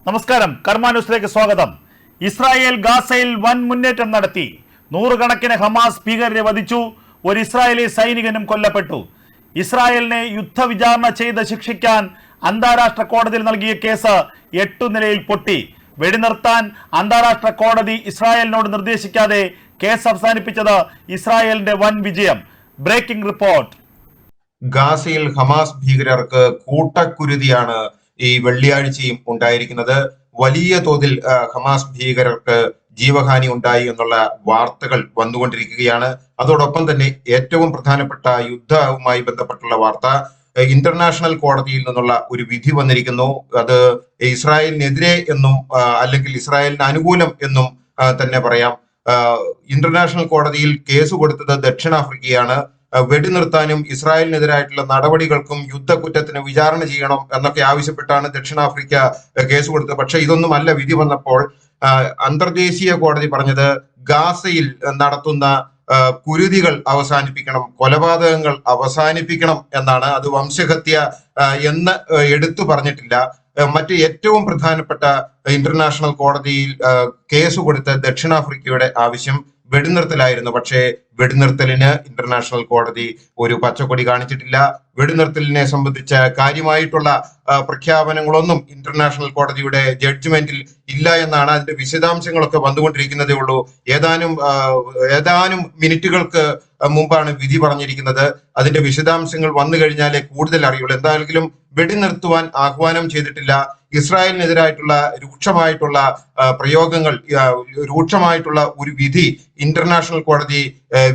നമസ്കാരം, കർമ്മ ന്യൂസിലേക്ക് സ്വാഗതം. ഇസ്രായേൽ ഗാസയിൽ വൻ മുന്നേറ്റം നടത്തി. നൂറുകണക്കിന് ഹമാസ് ഭീകരരെ വധിച്ചു. ഒരു ഇസ്രായേലി സൈനികനും കൊല്ലപ്പെട്ടു. ഇസ്രായേലിനെ യുദ്ധവിചാരണ ചെയ്ത് ശിക്ഷിക്കാൻ അന്താരാഷ്ട്ര കോടതിയിൽ നൽകിയ കേസ് 8 നിലയിൽ പൊട്ടി. വെടിനിർത്താൻ അന്താരാഷ്ട്ര കോടതി ഇസ്രായേലിനോട് നിർദ്ദേശിക്കാതെ കേസ് അവസാനിപ്പിച്ചത് ഇസ്രായേലിന്റെ വൻ വിജയം. Breaking report. ഗാസയിൽ ഹമാസ് ഭീകരർക്ക് കൂട്ടക്കുരുതിയാണ് ഈ വെള്ളിയാഴ്ചയും ഉണ്ടായിരിക്കുന്നത്. വലിയ തോതിൽ ഹമാസ് ഭീകരർക്ക് ജീവഹാനി ഉണ്ടായി എന്നുള്ള വാർത്തകൾ വന്നുകൊണ്ടിരിക്കുകയാണ്. അതോടൊപ്പം തന്നെ ഏറ്റവും പ്രധാനപ്പെട്ട യുദ്ധവുമായി ബന്ധപ്പെട്ടുള്ള വാർത്ത, ഇന്റർനാഷണൽ കോടതിയിൽ നിന്നുള്ള ഒരു വിധി വന്നിരിക്കുന്നു. അത് ഇസ്രായേലിനെതിരെ എന്നും അല്ലെങ്കിൽ ഇസ്രായേലിന് അനുകൂലം എന്നും തന്നെ പറയാം. ഇന്റർനാഷണൽ കോടതിയിൽ കേസ് കൊടുത്തത് ദക്ഷിണാഫ്രിക്കയാണ്. വെടിനിർത്താനും ഇസ്രായേലിനെതിരായിട്ടുള്ള നടപടികൾക്കും യുദ്ധക്കുറ്റത്തിന് വിചാരണ ചെയ്യണം എന്നൊക്കെ ആവശ്യപ്പെട്ടാണ് ദക്ഷിണാഫ്രിക്ക കേസ് കൊടുത്തത്. പക്ഷെ ഇതൊന്നുമല്ല വിധി വന്നപ്പോൾ അന്തർദേശീയ കോടതി പറഞ്ഞത് ഗാസയിൽ നടത്തുന്ന കുരുതികൾ അവസാനിപ്പിക്കണം, കൊലപാതകങ്ങൾ അവസാനിപ്പിക്കണം എന്നാണ്. അത് വംശഹത്യ എന്ന് എടുത്തു പറഞ്ഞിട്ടില്ല. മറ്റ് ഏറ്റവും പ്രധാനപ്പെട്ട ഇന്റർനാഷണൽ കോടതിയിൽ കേസ് കൊടുത്ത ദക്ഷിണാഫ്രിക്കയുടെ ആവശ്യം വെടിനിർത്തലായിരുന്നു. പക്ഷേ വെടിനിർത്തലിന് ഇന്റർനാഷണൽ കോടതി ഒരു പച്ചക്കൊടി കാണിച്ചിട്ടില്ല. വെടിനിർത്തലിനെ സംബന്ധിച്ച കാര്യമായിട്ടുള്ള പ്രഖ്യാപനങ്ങളൊന്നും ഇന്റർനാഷണൽ കോടതിയുടെ ജഡ്ജ്മെന്റിൽ ഇല്ല എന്നാണ്. അതിന്റെ വിശദാംശങ്ങളൊക്കെ വന്നുകൊണ്ടിരിക്കുന്നതേ ഉള്ളൂ. ഏതാനും മിനിറ്റുകൾക്ക് മുമ്പാണ് വിധി പറഞ്ഞിരിക്കുന്നത്. അതിന്റെ വിശദാംശങ്ങൾ വന്നു കഴിഞ്ഞാലേ കൂടുതൽ അറിയുള്ളൂ. എന്തായാലും വെടിനിർത്തുവാൻ ആഹ്വാനം ചെയ്തിട്ടില്ല. ഇസ്രായേലിനെതിരായിട്ടുള്ള രൂക്ഷമായിട്ടുള്ള പ്രയോഗങ്ങൾ, രൂക്ഷമായിട്ടുള്ള ഒരു വിധി ഇന്റർനാഷണൽ കോടതി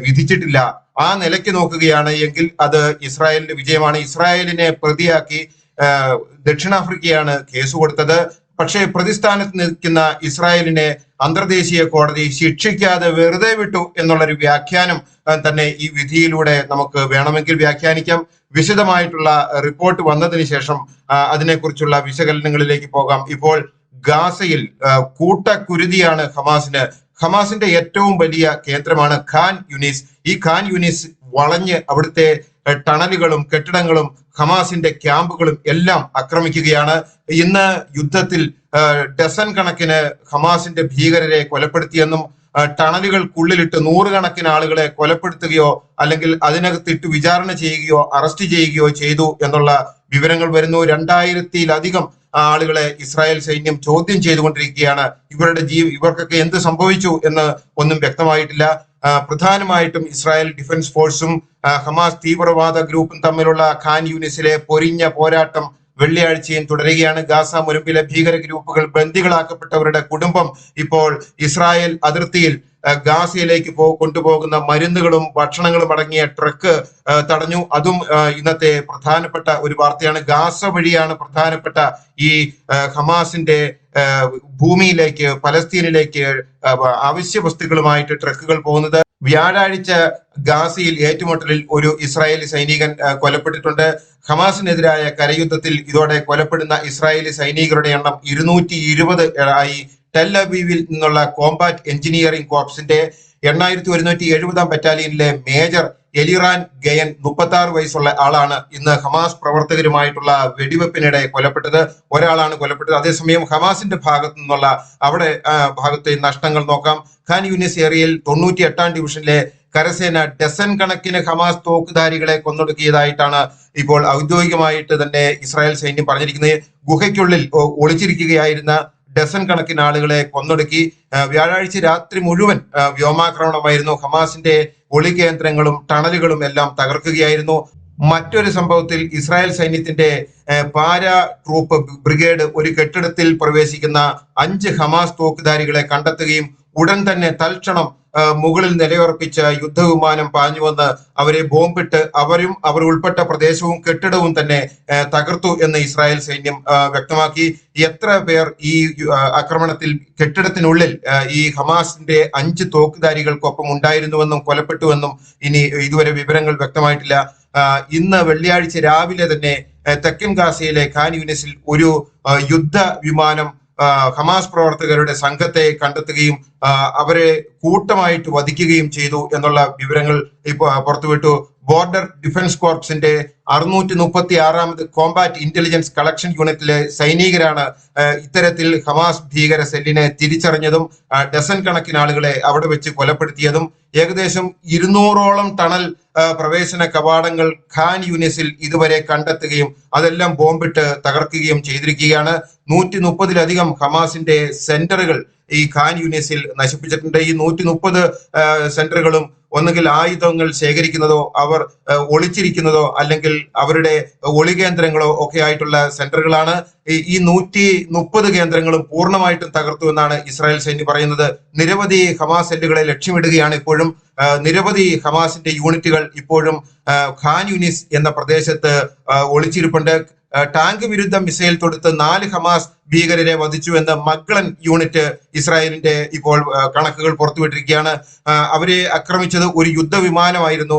വിധിച്ചിട്ടില്ല. ആ നിലയ്ക്ക് നോക്കുകയാണ് എങ്കിൽ അത് ഇസ്രായേലിന്റെ വിജയമാണ്. ഇസ്രായേലിനെ പ്രതിയാക്കി ദക്ഷിണാഫ്രിക്കയാണ് കേസ് കൊടുത്തത്. പക്ഷേ പ്രതിസ്ഥാനത്ത് നിൽക്കുന്ന ഇസ്രായേലിനെ അന്തർദേശീയ കോടതി ശിക്ഷിക്കാതെ വെറുതെ വിട്ടു എന്നുള്ളൊരു വ്യാഖ്യാനം തന്നെ ഈ വിധിയിലൂടെ നമുക്ക് വേണമെങ്കിൽ വ്യാഖ്യാനിക്കാം. വിശദമായിട്ടുള്ള റിപ്പോർട്ട് വന്നതിന് ശേഷം അതിനെക്കുറിച്ചുള്ള വിശകലനങ്ങളിലേക്ക് പോകാം. ഇപ്പോൾ ഗാസയിൽ കൂട്ടക്കുരുതിയാണ് ഹമാസിന്. ഹമാസിന്റെ ഏറ്റവും വലിയ കേന്ദ്രമാണ് ഖാൻ യൂനിസ്. ഈ ഖാൻ യൂനിസ് വളഞ്ഞ് അവിടുത്തെ ടണലുകളും കെട്ടിടങ്ങളും ഹമാസിന്റെ ക്യാമ്പുകളും എല്ലാം ആക്രമിക്കുകയാണ്. ഇന്ന് യുദ്ധത്തിൽ ഡസൻ കണക്കിന് ഹമാസിന്റെ ഭീകരരെ കൊലപ്പെടുത്തിയെന്നും ടണലുകൾക്കുള്ളിലിട്ട് നൂറുകണക്കിന് ആളുകളെ കൊലപ്പെടുത്തുകയോ അല്ലെങ്കിൽ അതിനകത്തിട്ട് വിചാരണ ചെയ്യുകയോ അറസ്റ്റ് ചെയ്യുകയോ ചെയ്തു എന്നുള്ള വിവരങ്ങൾ വരുന്നു. 2000-ലധികം ആളുകളെ ഇസ്രായേൽ സൈന്യം ചോദ്യം ചെയ്തുകൊണ്ടിരിക്കുകയാണ്. ഇവർക്കൊക്കെ എന്ത് സംഭവിച്ചു എന്ന് ഒന്നും വ്യക്തമായിട്ടില്ല. പ്രധാനമായിട്ടും ഇസ്രായേൽ ഡിഫൻസ് ഫോഴ്സും ഹമാസ് തീവ്രവാദ ഗ്രൂപ്പും തമ്മിലുള്ള ഖാൻ യൂനിസിലെ പൊരിഞ്ഞ പോരാട്ടം വെള്ളിയാഴ്ചയും തുടരുകയാണ്. ഗാസ മുനമ്പിലെ ഭീകര ഗ്രൂപ്പുകൾ ബന്ദികളാക്കപ്പെട്ടവരുടെ കുടുംബം ഇപ്പോൾ ഇസ്രായേൽ അതിർത്തിയിൽ ഗാസയിലേക്ക് കൊണ്ടുപോകുന്ന മരുന്നുകളും ഭക്ഷണങ്ങളും അടങ്ങിയ ട്രക്ക് തടഞ്ഞു. അതും ഇന്നത്തെ പ്രധാനപ്പെട്ട ഒരു വാർത്തയാണ്. ഗാസ വഴിയാണ് പ്രധാനപ്പെട്ട ഈ ഹമാസിന്റെ ഭൂമിയിലേക്ക്, പലസ്തീനിലേക്ക് അവശ്യ വസ്തുക്കളുമായിട്ട് ട്രക്കുകൾ പോകുന്നത്. വ്യാഴാഴ്ച ഗാസയിൽ ഏറ്റുമുട്ടലിൽ ഒരു ഇസ്രായേലി സൈനികൻ കൊല്ലപ്പെട്ടിട്ടുണ്ട്. ഹമാസിനെതിരായ കരയുദ്ധത്തിൽ ഇതോടെ കൊലപ്പെടുന്ന ഇസ്രായേലി സൈനികരുടെ എണ്ണം 220 ആയി. ടെൽ അവീവിൽ നിന്നുള്ള കോമ്പാറ്റ് എഞ്ചിനീയറിംഗ് കോർപ്സിന്റെ 8170 ബറ്റാലിയനിലെ മേജർ എലിറാൻ ഗയൻ 36 വയസ്സുള്ള ആളാണ് ഇന്ന് ഹമാസ് പ്രവർത്തകരുമായിട്ടുള്ള വെടിവെപ്പിനിടെ കൊല്ലപ്പെട്ടത്. ഒരാളാണ് കൊല്ലപ്പെട്ടത്. അതേസമയം ഹമാസിന്റെ ഭാഗത്തു നിന്നുള്ള ഭാഗത്തെ നഷ്ടങ്ങൾ നോക്കാം. ഖാൻ യൂനിസ് ഏരിയയിൽ 98-ാം ഡിവിഷനിലെ കരസേന ഡസൻ കണക്കിന് ഹമാസ് തോക്കുധാരികളെ കൊന്നൊടുക്കിയതായിട്ടാണ് ഇപ്പോൾ ഔദ്യോഗികമായിട്ട് തന്നെ ഇസ്രായേൽ സൈന്യം പറഞ്ഞിരിക്കുന്നത്. ഗുഹയ്ക്കുള്ളിൽ ഒളിച്ചിരിക്കുകയായിരുന്ന ഡസൻ കണക്കിന് ആളുകളെ കൊന്നൊടുക്കി. വ്യാഴാഴ്ച രാത്രി മുഴുവൻ വ്യോമാക്രമണമായിരുന്നു. ഹമാസിന്റെ ഒളി കേന്ദ്രങ്ങളും ടണലുകളും എല്ലാം തകർക്കുകയായിരുന്നു. മറ്റൊരു സംഭവത്തിൽ ഇസ്രായേൽ സൈന്യത്തിന്റെ പാരാ ട്രൂപ്പ് ബ്രിഗേഡ് ഒരു കെട്ടിടത്തിൽ പ്രവേശിക്കുന്ന 5 ഹമാസ് തോക്കുധാരികളെ കണ്ടെത്തുകയും ഉടൻ തന്നെ തൽക്ഷണം മുകളിൽ നിലയുറപ്പിച്ച യുദ്ധവിമാനം പാഞ്ഞുവന്ന് അവരെ ബോംബിട്ട് അവർ ഉൾപ്പെട്ട പ്രദേശവും കെട്ടിടവും തന്നെ തകർത്തു എന്ന് ഇസ്രായേൽ സൈന്യം വ്യക്തമാക്കി. എത്ര പേർ ഈ ആക്രമണത്തിൽ കെട്ടിടത്തിനുള്ളിൽ ഈ ഹമാസിന്റെ 5 തോക്കുധാരികൾക്കൊപ്പം ഉണ്ടായിരുന്നുവെന്നും കൊലപ്പെട്ടുവെന്നും ഇതുവരെ വിവരങ്ങൾ വ്യക്തമായിട്ടില്ല. ഇന്ന് വെള്ളിയാഴ്ച രാവിലെ തന്നെ തെക്കൻ ഗാസയിലെ ഖാൻ യൂനിസിൽ ഒരു യുദ്ധ വിമാനം ഹമാസ് പ്രവർത്തകരുടെ സംഘത്തെ കണ്ടെത്തുകയും അവരെ കൂട്ടമായിട്ട് വധിക്കുകയും ചെയ്തു എന്നുള്ള വിവരങ്ങൾ ഇപ്പോൾ പുറത്തുവിട്ടു. ബോർഡർ ഡിഫൻസ് കോർപ്സിന്റെ 636ാമത് കോമ്പാറ്റ് ഇന്റലിജൻസ് കളക്ഷൻ യൂണിറ്റിലെ സൈനികരാണ് ഇത്തരത്തിൽ ഹമാസ് ഭീകര സെല്ലിനെ തിരിച്ചറിഞ്ഞതും ഡസൻ കണക്കിന് ആളുകളെ അവിടെ വെച്ച് കൊലപ്പെടുത്തിയതും. ഏകദേശം 200ഓളം ടണൽ പ്രവേശന കവാടങ്ങൾ ഖാൻ യൂനിസിൽ ഇതുവരെ കണ്ടെത്തുകയും അതെല്ലാം ബോംബിട്ട് തകർക്കുകയും ചെയ്തിരിക്കുകയാണ്. 130ലധികം ഹമാസിന്റെ സെന്ററുകൾ ഈ ഖാൻ യൂനിസിൽ നശിപ്പിച്ചിട്ടുണ്ട്. ഈ 130 സെന്ററുകളും ഒന്നുകിൽ ആയുധങ്ങൾ ശേഖരിക്കുന്നതോ അവർ ഒളിച്ചിരിക്കുന്നതോ അല്ലെങ്കിൽ അവരുടെ ഒളികേന്ദ്രങ്ങളോ ഒക്കെ ആയിട്ടുള്ള സെന്ററുകളാണ്. ഈ 130 കേന്ദ്രങ്ങളും പൂർണ്ണമായിട്ടും തകർത്തു എന്നാണ് ഇസ്രായേൽ സൈന്യം പറയുന്നത്. നിരവധി ഹമാസ് സെല്ലുകളെ ലക്ഷ്യമിടുകയാണ് ഇപ്പോഴും. നിരവധി ഹമാസിന്റെ യൂണിറ്റുകൾ ഇപ്പോഴും ഖാൻ യൂനിസ് എന്ന പ്രദേശത്ത് ഒളിച്ചിരിപ്പുണ്ട്. ടാങ്ക് വിരുദ്ധ മിസൈൽ തൊടുത്ത് 4 ഹമാസ് ഭീകരരെ വധിച്ചു എന്ന് മഗ്ലൻ യൂണിറ്റ് ഇസ്രായേലിന്റെ ഇപ്പോൾ കണക്കുകൾ പുറത്തുവിട്ടിരിക്കുകയാണ്. അവരെ ആക്രമിച്ചത് ഒരു യുദ്ധവിമാനമായിരുന്നു.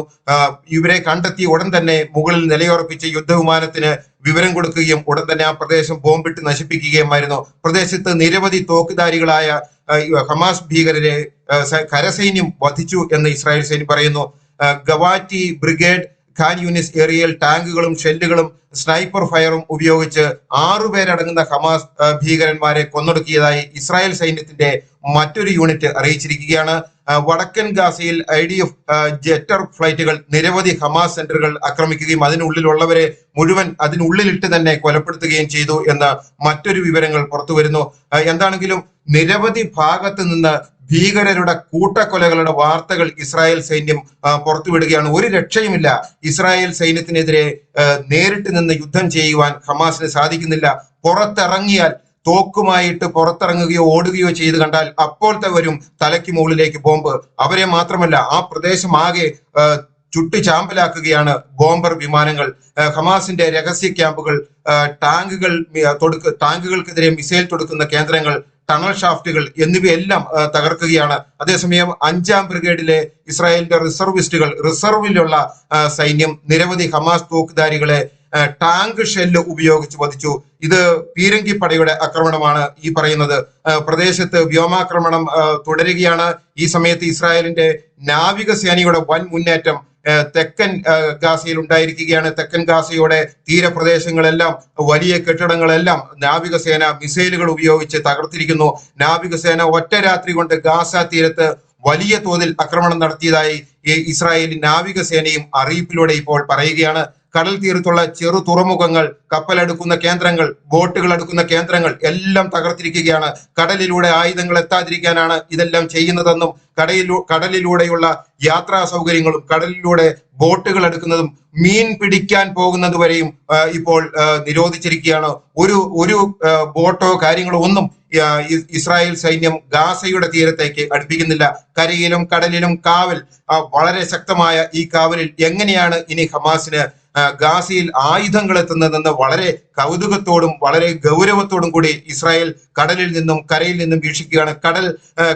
ഇവരെ കണ്ടെത്തി ഉടൻ തന്നെ മുകളിൽ നിലയുറപ്പിച്ച് യുദ്ധവിമാനത്തിന് വിവരം കൊടുക്കുകയും ഉടൻ തന്നെ ആ പ്രദേശം ബോംബിട്ട് നശിപ്പിക്കുകയുമായിരുന്നു. പ്രദേശത്ത് നിരവധി തോക്കുധാരികളായ ഹമാസ് ഭീകരരെ കരസൈന്യം വധിച്ചു എന്ന് ഇസ്രായേൽ സൈന്യം പറയുന്നു. ഗവാറ്റി ബ്രിഗേഡ് ഖാൻ യൂനിസ് ഏരിയയിൽ ടാങ്കുകളും ഷെല്ലുകളും സ്നൈപ്പർ ഫയറും ഉപയോഗിച്ച് 6 പേരടങ്ങുന്ന ഹമാസ് ഭീകരന്മാരെ കൊന്നൊടുക്കിയതായി ഇസ്രായേൽ സൈന്യത്തിന്റെ മറ്റൊരു യൂണിറ്റ് അറിയിച്ചിരിക്കുകയാണ്. വടക്കൻ ഗാസയിൽ IDF ജെറ്റർ ഫ്ലൈറ്റുകൾ നിരവധി ഹമാസ് സെന്ററുകൾ ആക്രമിക്കുകയും അതിനുള്ളിലുള്ളവരെ മുഴുവൻ അതിനുള്ളിലിട്ട് തന്നെ കൊലപ്പെടുത്തുകയും ചെയ്തു എന്ന മറ്റൊരു വിവരങ്ങൾ പുറത്തു വരുന്നു. എന്താണെങ്കിലും നിരവധി ഭാഗത്ത് നിന്ന് ഭീകരരുടെ കൂട്ടക്കൊലകളുടെ വാർത്തകൾ ഇസ്രായേൽ സൈന്യം പുറത്തുവിടുകയാണ്. ഒരു രക്ഷയുമില്ല. ഇസ്രായേൽ സൈന്യത്തിനെതിരെ നേരിട്ട് നിന്ന് യുദ്ധം ചെയ്യുവാൻ ഹമാസിന് സാധിക്കുന്നില്ല. പുറത്തിറങ്ങിയാൽ തോക്കുമായിട്ട് പുറത്തിറങ്ങുകയോ ഓടുകയോ ചെയ്ത് കണ്ടാൽ അപ്പോഴത്തെ വരും തലയ്ക്ക് മുകളിലേക്ക് ബോംബ്. അവരെ മാത്രമല്ല ആ പ്രദേശം ആകെ ചുട്ടു ചാമ്പലാക്കുകയാണ് ബോംബർ വിമാനങ്ങൾ. ഹമാസിന്റെ രഹസ്യ ക്യാമ്പുകൾ, ടാങ്കുകൾക്കെതിരെ മിസൈൽ തൊടുക്കുന്ന കേന്ദ്രങ്ങൾ, ടണൽ ഷാഫ്റ്റുകൾ എന്നിവയെല്ലാം തകർക്കുകയാണ്. അതേസമയം 5ാം ബ്രിഗേഡിലെ ഇസ്രായേലിന്റെ റിസർവിലുള്ള സൈന്യം നിരവധി ഹമാസ് തോക്കുധാരികളെ ടാങ്ക് ഷെല്ല് ഉപയോഗിച്ച് വധിച്ചു. ഇത് പീരങ്കിപ്പടയുടെ ആക്രമണമാണ് ഈ പറയുന്നത്. പ്രദേശത്ത് വ്യോമാക്രമണം തുടരുകയാണ്. ഈ സമയത്ത് ഇസ്രായേലിന്റെ നാവികസേനയുടെ വൻ മുന്നേറ്റം തെക്കൻ ഗാസയിൽ ഉണ്ടായിരിക്കുകയാണ്. തെക്കൻ ഗാസയുടെ തീരപ്രദേശങ്ങളെല്ലാം വലിയ കെട്ടിടങ്ങളെല്ലാം നാവികസേന മിസൈലുകൾ ഉപയോഗിച്ച് തകർത്തിരിക്കുന്നു. നാവികസേന ഒറ്റ രാത്രി കൊണ്ട് ഗാസ തീരത്ത് വലിയ തോതിൽ ആക്രമണം നടത്തിയതായി ഇസ്രായേലി നാവികസേനയും അറിയിപ്പിലൂടെ ഇപ്പോൾ പറയുകയാണ്. കടൽ തീരത്തുള്ള ചെറു തുറമുഖങ്ങൾ, കപ്പലെടുക്കുന്ന കേന്ദ്രങ്ങൾ, ബോട്ടുകൾ എടുക്കുന്ന കേന്ദ്രങ്ങൾ എല്ലാം തകർത്തിരിക്കുകയാണ്. കടലിലൂടെ ആയുധങ്ങൾ എത്താതിരിക്കാനാണ് ഇതെല്ലാം ചെയ്യുന്നതെന്നും കടലിലൂടെയുള്ള യാത്രാ സൗകര്യങ്ങളും കടലിലൂടെ ബോട്ടുകൾ എടുക്കുന്നതും മീൻ പിടിക്കാൻ പോകുന്നത് വരെയും ഇപ്പോൾ നിരോധിച്ചിരിക്കുകയാണ്. ഒരു ബോട്ടോ കാര്യങ്ങളോ ഒന്നും ഇസ്രായേൽ സൈന്യം ഗാസയുടെ തീരത്തേക്ക് അടുപ്പിക്കുന്നില്ല. കരയിലും കടലിലും കാവൽ, വളരെ ശക്തമായ ഈ കാവലിൽ എങ്ങനെയാണ് ഇനി ഹമാസിന് ഗാസയിൽ ആയുധങ്ങൾ എത്തുന്നതെന്ന് വളരെ കൗതുകത്തോടും വളരെ ഗൗരവത്തോടും കൂടി ഇസ്രായേൽ കടലിൽ നിന്നും കരയിൽ നിന്നും വീക്ഷിക്കുകയാണ്.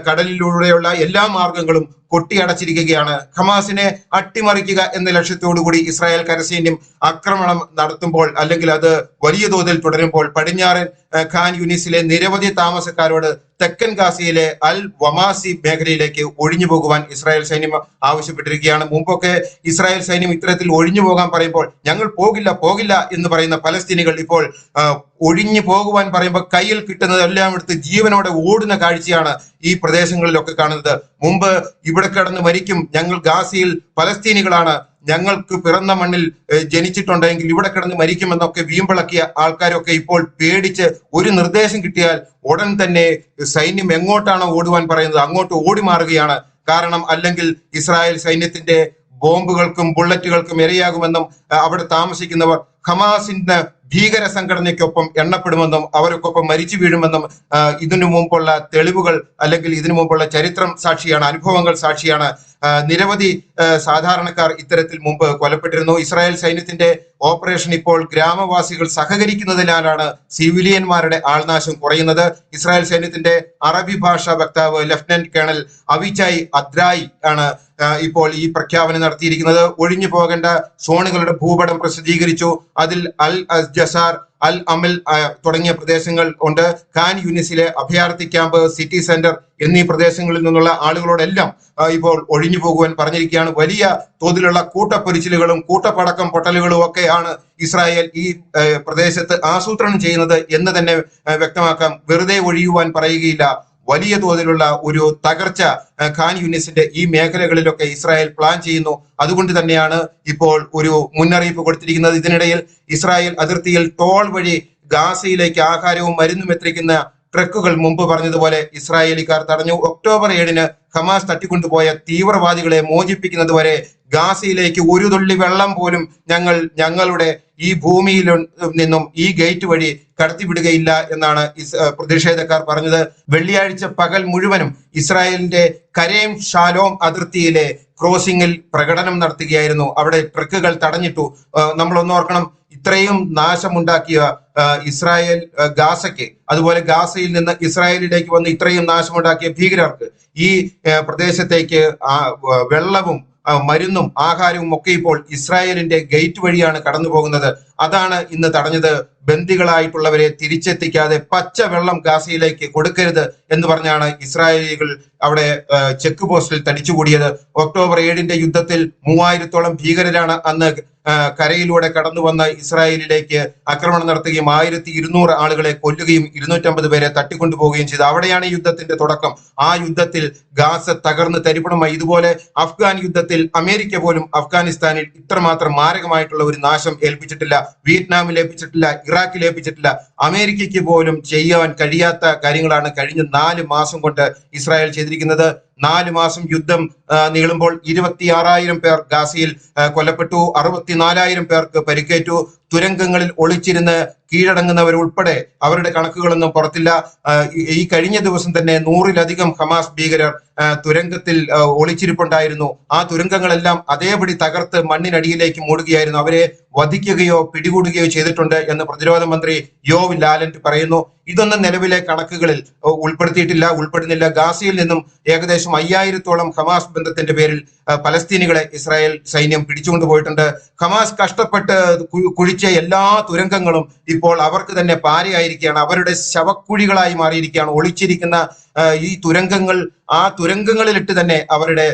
കടലിലൂടെയുള്ള എല്ലാ മാർഗങ്ങളും കൊട്ടിയടച്ചിരിക്കുകയാണ്. ഹമാസിനെ അട്ടിമറിക്കുക എന്ന ലക്ഷ്യത്തോടുകൂടി ഇസ്രായേൽ കരസൈന്യം ആക്രമണം നടത്തുമ്പോൾ അല്ലെങ്കിൽ അത് വലിയ തോതിൽ തുടരുമ്പോൾ പടിഞ്ഞാറൻ ഖാൻ യൂനിസിലെ നിരവധി താമസക്കാരോട് തെക്കൻ ഗാസയിലെ അൽ വമാസി മേഖലയിലേക്ക് ഒഴിഞ്ഞു പോകുവാൻ ഇസ്രായേൽ സൈന്യം ആവശ്യപ്പെട്ടിരിക്കുകയാണ്. മുമ്പൊക്കെ ഇസ്രായേൽ സൈന്യം ഇത്തരത്തിൽ ഒഴിഞ്ഞു പോകാൻ പറയുമ്പോൾ ഞങ്ങൾ പോകില്ല എന്ന് പറയുന്ന പലസ്തീനികൾ ഇപ്പോൾ ഒഴിഞ്ഞു പോകുവാൻ പറയുമ്പോൾ കയ്യിൽ കിട്ടുന്നതെല്ലാം എടുത്ത് ജീവനോടെ ഓടുന്ന കാഴ്ചയാണ് ഈ പ്രദേശങ്ങളിലൊക്കെ കാണുന്നത്. മുമ്പ് ഇവിടെ കിടന്ന് മരിക്കും, ഞങ്ങൾ ഗാസയിൽ പലസ്തീനികളാണ്, ഞങ്ങൾക്ക് പിറന്ന മണ്ണിൽ ജനിച്ചിട്ടുണ്ടെങ്കിൽ ഇവിടെ കിടന്ന് മരിക്കുമെന്നൊക്കെ വീമ്പിളക്കിയ ആൾക്കാരൊക്കെ ഇപ്പോൾ പേടിച്ച് ഒരു നിർദ്ദേശം കിട്ടിയാൽ ഉടൻ തന്നെ സൈന്യം എങ്ങോട്ടാണോ ഓടുവാൻ പറയുന്നത് അങ്ങോട്ട് ഓടി മാറുകയാണ്. കാരണം അല്ലെങ്കിൽ ഇസ്രായേൽ സൈന്യത്തിന്റെ ബോംബുകൾക്കും ബുള്ളറ്റുകൾക്കും ഇരയാകുമെന്നും അവിടെ താമസിക്കുന്നവർ ഹമാസിന്റെ ഭീകര സംഘടനയ്ക്കൊപ്പം എണ്ണപ്പെടുമെന്നും അവർക്കൊപ്പം മരിച്ചു വീഴുമെന്നും ഇതിനു മുമ്പുള്ള തെളിവുകൾ അല്ലെങ്കിൽ ഇതിനു മുമ്പുള്ള ചരിത്രം സാക്ഷിയാണ്, അനുഭവങ്ങൾ സാക്ഷിയാണ്. നിരവധി സാധാരണക്കാർ ഇത്തരത്തിൽ മുമ്പ് കൊല്ലപ്പെട്ടിരുന്നു. ഇസ്രായേൽ സൈന്യത്തിന്റെ ഓപ്പറേഷൻ ഇപ്പോൾ ഗ്രാമവാസികൾ സഹകരിക്കുന്നതിനാലാണ് സിവിലിയന്മാരുടെ ആൾനാശം കുറയുന്നത്. ഇസ്രായേൽ സൈന്യത്തിന്റെ അറബി ഭാഷാ വക്താവ് ലഫ്റ്റനന്റ് കേണൽ അവിചായ് അദ്രായി ആണ് ഇപ്പോൾ ഈ പ്രഖ്യാപനം നടത്തിയിരിക്കുന്നത്. ഒഴിഞ്ഞു പോകേണ്ട സോണുകളുടെ ഭൂപടം പ്രസിദ്ധീകരിച്ചു. അതിൽ അൽ ജസാർ, അൽ അമൽ തുടങ്ങിയ പ്രദേശങ്ങൾ ഉണ്ട്. ഖാൻ യൂനിസിലെ അഭയാർത്ഥി ക്യാമ്പ്, സിറ്റി സെന്റർ എന്നീ പ്രദേശങ്ങളിൽ നിന്നുള്ള ആളുകളോടെല്ലാം ഇപ്പോൾ ഒഴിഞ്ഞു പോകുവാൻ പറഞ്ഞിരിക്കുകയാണ്. വലിയ തോതിലുള്ള കൂട്ടപ്പൊരിച്ചിലുകളും കൂട്ടപ്പടക്കം പൊട്ടലുകളും ഒക്കെയാണ് ഇസ്രായേൽ ഈ പ്രദേശത്ത് ആസൂത്രണം ചെയ്യുന്നത് എന്ന് തന്നെ വ്യക്തമാക്കാം. വെറുതെ ഒഴിയുവാൻ പറയുകയില്ല. വലിയ തോതിലുള്ള ഒരു തകർച്ച ഖാൻ യൂനിസിന്റെ ഈ മേഖലകളിലൊക്കെ ഇസ്രായേൽ പ്ലാൻ ചെയ്യുന്നു. അതുകൊണ്ട് തന്നെയാണ് ഇപ്പോൾ ഒരു മുന്നറിയിപ്പ് കൊടുത്തിരിക്കുന്നത്. ഇതിനിടയിൽ ഇസ്രായേൽ അതിർത്തിയിൽ ടോൾ വഴി ഗാസയിലേക്ക് ആഹാരവും മരുന്നും എത്തിക്കുന്ന ട്രക്കുകൾ മുമ്പ് പറഞ്ഞതുപോലെ ഇസ്രായേലിക്കാർ തടഞ്ഞു. ഒക്ടോബർ 7-ന് ഹമാസ് തട്ടിക്കൊണ്ടുപോയ തീവ്രവാദികളെ മോചിപ്പിക്കുന്നത് വരെ ഗാസയിലേക്ക് ഒരു തുള്ളി വെള്ളം പോലും ഞങ്ങളുടെ ഈ ഭൂമിയിൽ നിന്നും ഈ ഗേറ്റ് വഴി കടത്തിവിടുകയില്ല എന്നാണ് പ്രതിഷേധക്കാർ പറഞ്ഞത്. വെള്ളിയാഴ്ച പകൽ മുഴുവനും ഇസ്രായേലിന്റെ കരേം ഷാലോം അതിർത്തിയിലെ ക്രോസിംഗിൽ പ്രകടനം നടത്തുകയായിരുന്നു. അവിടെ ട്രക്കുകൾ തടഞ്ഞിട്ടു. നമ്മളൊന്ന് ഓർക്കണം, ഇത്രയും നാശമുണ്ടാക്കിയ ഇസ്രായേൽ ഗാസയ്ക്ക്, അതുപോലെ ഗാസയിൽ നിന്ന് ഇസ്രായേലിലേക്ക് വന്ന് ഇത്രയും നാശമുണ്ടാക്കിയ ഭീകരർക്ക് ഈ പ്രദേശത്തേക്ക് വെള്ളവും മരുന്നും ആഹാരവും ഒക്കെ ഇപ്പോൾ ഇസ്രായേലിന്റെ ഗേറ്റ് വഴിയാണ് കടന്നു പോകുന്നത്. അതാണ് ഇന്ന് തടഞ്ഞത്. ബന്ദികളായിട്ടുള്ളവരെ തിരിച്ചെത്തിക്കാതെ പച്ച വെള്ളം ഗാസയിലേക്ക് കൊടുക്കരുത് എന്ന് പറഞ്ഞാണ് ഇസ്രായേലികൾ അവിടെ ചെക്ക് പോസ്റ്റിൽ തടിച്ചുകൂടിയത്. ഒക്ടോബർ 7-ന്റെ യുദ്ധത്തിൽ 3000-ഓളം ഭീകരരാണ് അന്ന് കരയിലൂടെ കടന്നു വന്ന ഇസ്രായേലിലേക്ക് ആക്രമണം നടത്തുകയും 1200 ആളുകളെ കൊല്ലുകയും 250 പേരെ തട്ടിക്കൊണ്ടുപോവുകയും ചെയ്തു. അവിടെയാണ് ഈ യുദ്ധത്തിന്റെ തുടക്കം. ആ യുദ്ധത്തിൽ ഗാസ തകർന്ന് തരിപ്പണമായി. ഇതുപോലെ അഫ്ഗാൻ യുദ്ധത്തിൽ അമേരിക്ക പോലും അഫ്ഗാനിസ്ഥാനിൽ ഇത്രമാത്രം മാരകമായിട്ടുള്ള ഒരു നാശം ഏൽപ്പിച്ചിട്ടില്ല. വിയറ്റ്നാമിൽ ഏൽപ്പിച്ചിട്ടില്ല, ഇറാഖിൽ ഏൽപ്പിച്ചിട്ടില്ല. അമേരിക്കയ്ക്ക് പോലും ചെയ്യാൻ കഴിയാത്ത കാര്യങ്ങളാണ് കഴിഞ്ഞ 4 മാസം കൊണ്ട് ഇസ്രായേൽ ചെയ്തിരിക്കുന്നത്. 4 മാസം യുദ്ധം നീളുമ്പോൾ 26,000 പേർ ഗാസയിൽ കൊല്ലപ്പെട്ടു, 64,000 പേർക്ക് പരിക്കേറ്റു. തുരങ്കങ്ങളിൽ ഒളിച്ചിരുന്ന് കീഴടങ്ങുന്നവരുൾപ്പെടെ അവരുടെ കണക്കുകളൊന്നും പുറത്തില്ല. ഈ കഴിഞ്ഞ ദിവസം തന്നെ 100-ലധികം ഹമാസ് ഭീകരർ തുരങ്കത്തിൽ ഒളിച്ചിരിപ്പുണ്ടായിരുന്നു. ആ തുരങ്കങ്ങളെല്ലാം അതേപടി തകർത്ത് മണ്ണിനടിയിലേക്ക് മൂടുകയായിരുന്നു. അവരെ വധിക്കുകയോ പിടികൂടുകയോ ചെയ്തിട്ടുണ്ട് എന്ന് പ്രതിരോധ മന്ത്രി യോവ് ലാലന്റ് പറയുന്നു. ഇതൊന്നും നിലവിലെ കണക്കുകളിൽ ഉൾപ്പെടുന്നില്ല. ഗാസയിൽ നിന്നും ഏകദേശം 5000-ഓളം ഹമാസ് ബന്ധത്തിന്റെ പേരിൽ പലസ്തീനികളെ ഇസ്രായേൽ സൈന്യം പിടിച്ചുകൊണ്ടുപോയിട്ടുണ്ട്. ഹമാസ് കഷ്ടപ്പെട്ട് കുഴിച്ച എല്ലാ തുരങ്കങ്ങളും ഇപ്പോൾ അവർക്ക് തന്നെ പാരയായിരിക്കുകയാണ്. അവരുടെ ശവക്കുഴികളായി മാറിയിരിക്കുകയാണ്. ഒളിച്ചിരിക്കുന്ന ഈ തുരങ്കങ്ങൾ, ആ തുരങ്കങ്ങളിലിട്ട് തന്നെ അവരുടെ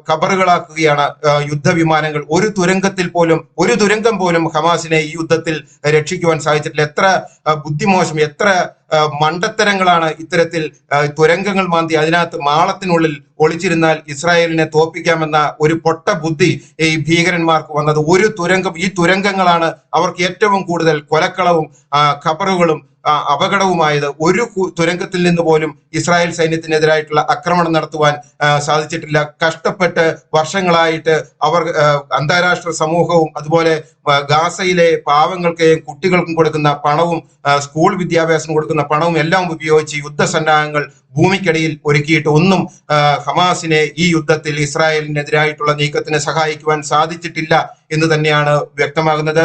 കബറുകളാക്കുകയാണ് യുദ്ധവിമാനങ്ങൾ. ഒരു തുരങ്കം പോലും ഹമാസിനെ ഈ യുദ്ധത്തിൽ രക്ഷിക്കുവാൻ സാധിച്ചിട്ടില്ല. എത്ര ബുദ്ധിമോശം, എത്ര മണ്ടത്തരങ്ങളാണ് ഇത്തരത്തിൽ തുരങ്കങ്ങൾ മാന്തി അതിനകത്ത് മാളത്തിനുള്ളിൽ ഒളിച്ചിരുന്നാൽ ഇസ്രായേലിനെ തോൽപ്പിക്കാമെന്ന ഒരു പൊട്ട ബുദ്ധി ഈ ഭീകരന്മാർക്ക് വന്നത്. ഈ തുരങ്കങ്ങളാണ് അവർക്ക് ഏറ്റവും കൂടുതൽ കൊലക്കളവും ഖബറുകളും അപകടവുമായത്. ഒരു തുരങ്കത്തിൽ നിന്ന് പോലും ഇസ്രായേൽ സൈന്യത്തിനെതിരായിട്ടുള്ള ആക്രമണം നടത്തുവാൻ സാധിച്ചിട്ടില്ല. കഷ്ടപ്പെട്ട് വർഷങ്ങളായിട്ട് അവർ അന്താരാഷ്ട്ര സമൂഹവും അതുപോലെ ഗാസയിലെ പാവങ്ങൾക്കും കുട്ടികൾക്കും കൊടുക്കുന്ന പണവും സ്കൂൾ വിദ്യാഭ്യാസം കൊടുക്കുന്ന പണവും എല്ലാം ഉപയോഗിച്ച് യുദ്ധസന്നാഹങ്ങൾ ഭൂമിക്കടിയിൽ ഒരുക്കിയിട്ട് ഒന്നും ഹമാസിനെ ഈ യുദ്ധത്തിൽ ഇസ്രായേലിനെതിരായിട്ടുള്ള നീക്കത്തിന് സഹായിക്കുവാൻ സാധിച്ചിട്ടില്ല എന്ന് തന്നെയാണ് വ്യക്തമാകുന്നത്.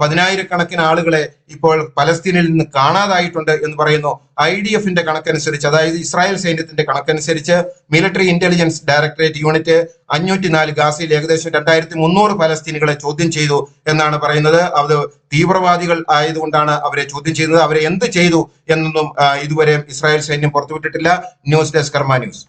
10,000-കണക്കിന് ആളുകളെ ഇപ്പോൾ പലസ്തീനിൽ നിന്ന് കാണാതായിട്ടുണ്ട് എന്ന് പറയുന്നു. IDF-ന്റെ കണക്കനുസരിച്ച്, അതായത് ഇസ്രായേൽ സൈന്യത്തിന്റെ കണക്കനുസരിച്ച് മിലിറ്ററി ഇന്റലിജൻസ് ഡയറക്ടറേറ്റ് യൂണിറ്റ് 504 ഗാസയിൽ ഏകദേശം 2300 പലസ്തീനികളെ ചോദ്യം ചെയ്തു എന്നാണ് പറയുന്നത്. അത് തീവ്രവാദികൾ ആയതുകൊണ്ടാണ് അവരെ ചോദ്യം ചെയ്യുന്നത്. അവരെ എന്ത് ചെയ്തു എന്നൊന്നും ഇതുവരെ ഇസ്രായേൽ സൈന്യം പുറത്തുവിട്ടിട്ടില്ല. ന്യൂസ് ഡെസ്ക് കർമ്മ ന്യൂസ്.